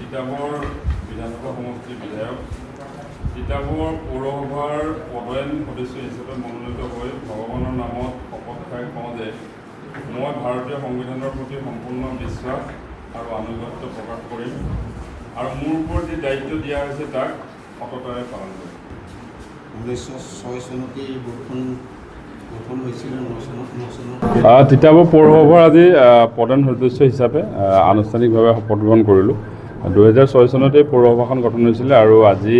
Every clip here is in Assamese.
তিতাবৰ বিধানসভা সমষ্টিৰ বিধায়ক তিতাবৰ পৌৰসভাৰ পদয়ন সদস্য হিচাপে মনোনীত হৈ ভগৱানৰ নামত শপত খাই কওঁ যে মই ভাৰতীয় সংবিধানৰ প্ৰতি সম্পূৰ্ণ বিশ্বাস আৰু আনুগত্য প্ৰকাশ কৰিম আৰু মোৰ ওপৰত যি দায়িত্ব দিয়া হৈছে তাক সততাৰে পালন কৰিম। 1906 চনতে এই বৰ্ষখন গঠন হৈছিল। তিতাবৰ পৌৰসভাৰ আজি প্ৰধান সদস্য হিচাপে আনুষ্ঠানিকভাৱে শপত গ্ৰহণ কৰিলোঁ। 2006 চনতে পৌৰসভাখন গঠন হৈছিলে আৰু আজি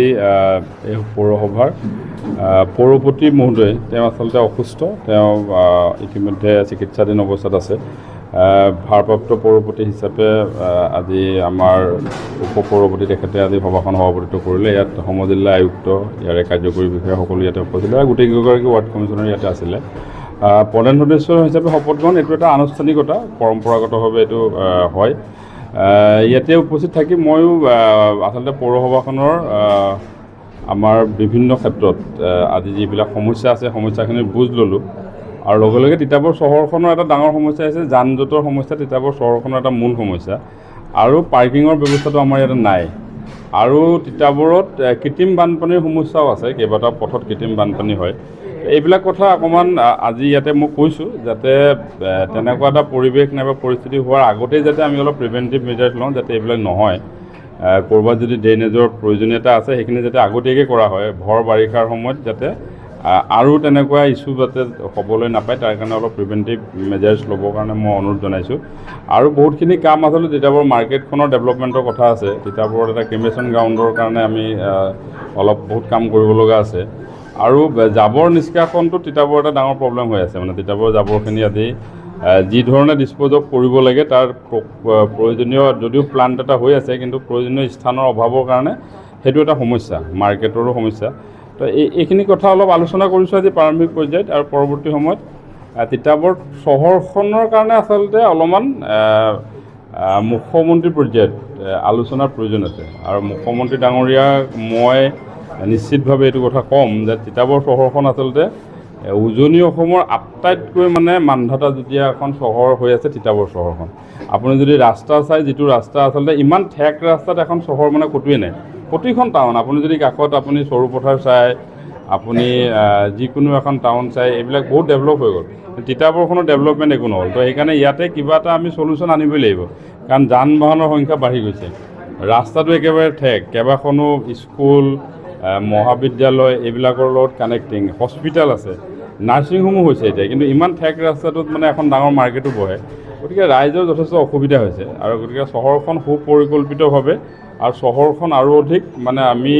এই পৌৰসভাৰ পৌৰপতি মহোদয় তেওঁ আচলতে অসুস্থ, তেওঁ ইতিমধ্যে চিকিৎসাধীন অৱস্থাত আছে। ভাৰপ্ৰাপ্ত পৌৰপতি হিচাপে আজি আমাৰ উপ পৌৰপতি তেখেতে আজি সভাখন সভাপতিত্ব কৰিলে। ইয়াত সমজিল্লা আয়ুক্ত, ইয়াৰে কাৰ্যকৰী বিষয়া সকলো ইয়াতে উপস্থিত আৰু গোটেইকেইগৰাকী ৱাৰ্ড কমিশ্যনাৰ ইয়াতে আছিলে। প্ৰধান সদস্য হিচাপে শপত গ্ৰহণ এইটো এটা আনুষ্ঠানিকতা, পৰম্পৰাগতভাৱে এইটো হয়। ইয়াতে উপস্থিত থাকি ময়ো আচলতে পৌৰসভাখনৰ আমাৰ বিভিন্ন ক্ষেত্ৰত আজি যিবিলাক সমস্যা আছে সমস্যাখিনিৰ বুজ ল'লোঁ আৰু লগে লগে তিতাবৰ চহৰখনৰ এটা ডাঙৰ সমস্যা আছে, যান জঁটৰ সমস্যা তিতাবৰ চহৰখনৰ এটা মূল সমস্যা আৰু পাৰ্কিঙৰ ব্যৱস্থাটো আমাৰ ইয়াতে নাই। আৰু তিতাবৰত কৃত্ৰিম বানপানীৰ সমস্যাও আছে, কেইবাটাও পথত কৃত্ৰিম বানপানী হয়। এইবিলাক কথা অকণমান আজি ইয়াতে মই কৈছোঁ যাতে তেনেকুৱা এটা পৰিৱেশ নাইবা পৰিস্থিতি হোৱাৰ আগতেই যাতে আমি অলপ প্ৰিভেণ্টিভ মেজাৰ্ছ লওঁ, যাতে এইবিলাক নহয়। ক'ৰবাত যদি ড্ৰেইনেজৰ প্ৰয়োজনীয়তা আছে সেইখিনি যাতে আগতীয়াকৈ কৰা হয়, ভৰ বাৰিষাৰ সময়ত যাতে আৰু তেনেকুৱা ইছ্যু যাতে হ'বলৈ নাপায় তাৰ কাৰণে অলপ প্ৰিভেণ্টিভ মেজাৰ্ছ ল'বৰ কাৰণে মই অনুৰোধ জনাইছোঁ। আৰু বহুতখিনি কাম আচলতে তিতাবৰ মাৰ্কেটখনৰ ডেভেলপমেণ্টৰ কথা আছে। তিতাবৰত এটা ক্ৰিমেশ্যন গ্ৰাউণ্ডৰ কাৰণে আমি অলপ বহুত কাম কৰিব লগা আছে। আৰু জাবৰ নিষ্কাশনটো তিতাবৰ এটা ডাঙৰ প্ৰব্লেম হৈ আছে, মানে তিতাবৰ জাবৰখিনি আজি যি ধৰণে ডিছপ'জ অফ কৰিব লাগে তাৰ প্ৰয়োজনীয় যদিও প্লান্ট এটা হৈ আছে কিন্তু প্ৰয়োজনীয় স্থানৰ অভাৱৰ কাৰণে সেইটো এটা সমস্যা, মাৰ্কেটৰো সমস্যা। তো এইখিনি কথা অলপ আলোচনা কৰিছোঁ আজি প্ৰাৰম্ভিক পৰ্যায়ত আৰু পৰৱৰ্তী সময়ত তিতাবৰ চহৰখনৰ কাৰণে আচলতে অলপমান মুখ্যমন্ত্ৰী পৰ্যায়ত আলোচনাৰ প্ৰয়োজন আছে। আৰু মুখ্যমন্ত্ৰী ডাঙৰীয়াক মই নিশ্চিতভাৱে এইটো কথা ক'ম যে তিতাবৰ চহৰখন আচলতে উজনি অসমৰ আটাইতকৈ মানে মানধাতা যেতিয়া এখন চহৰ হৈ আছে তিতাবৰ চহৰখন। আপুনি যদি ৰাস্তা চাই, যিটো ৰাস্তা আচলতে ইমান ঠেক ৰাস্তাত এখন চহৰ মানে ক'তোৱে নাই। প্ৰতিখন টাউন আপুনি যদি কাষত আপুনি চৰুপথাৰ চাই, আপুনি যিকোনো এখন টাউন চাই, এইবিলাক বহুত ডেভেলপ হৈ গ'ল। তিতাবৰখনৰ ডেভেলপমেণ্ট একো নহ'ল। তো সেইকাৰণে ইয়াতে কিবা এটা আমি চলিউশ্যন আনিবই লাগিব, কাৰণ যান বাহনৰ সংখ্যা বাঢ়ি গৈছে, ৰাস্তাটো একেবাৰে ঠেক, কেইবাখনো স্কুল মহাবিদ্যালয় এইবিলাকৰ লগত কানেক্টিং হস্পিটেল আছে, নাৰ্ছিংহোমো হৈছে এতিয়া, কিন্তু ইমান ঠেক ৰাস্তাটোত মানে এখন ডাঙৰ মাৰ্কেটো বহে। গতিকে ৰাইজৰ যথেষ্ট অসুবিধা হৈছে আৰু গতিকে চহৰখন সুপৰিকল্পিতভাৱে আৰু চহৰখন আৰু অধিক মানে আমি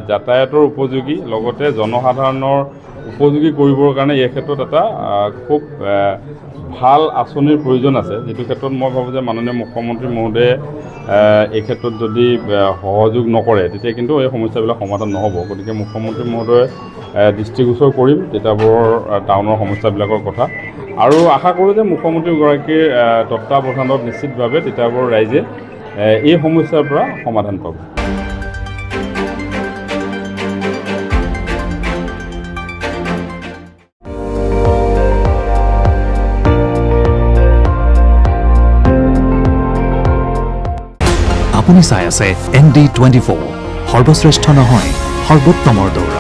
যাতায়াতৰ উপযোগী লগতে জনসাধাৰণৰ উপযোগী কৰিবৰ কাৰণে এই ক্ষেত্ৰত এটা খুব ভাল আঁচনিৰ প্ৰয়োজন আছে, যিটো ক্ষেত্ৰত মই ভাবোঁ যে মাননীয় মুখ্যমন্ত্ৰী মহোদয়ে এই ক্ষেত্ৰত যদি সহযোগ নকৰে তেতিয়া কিন্তু এই সমস্যাবিলাক সমাধান নহ'ব। গতিকে মুখ্যমন্ত্ৰী মহোদয়ে দৃষ্টিগোচৰ কৰিম তিতাবৰ টাউনৰ সমস্যাবিলাকৰ কথা আৰু আশা কৰোঁ যে মুখ্যমন্ত্ৰীগৰাকীৰ তত্ত্বাৱধানত নিশ্চিতভাৱে তিতাবৰ ৰাইজে এই সমস্যাৰ পৰা সমাধান পাব। আপুনি চাই আছে ND24, সৰ্বশ্ৰেষ্ঠ নহয় সৰ্বোত্তমৰ দৌৰ।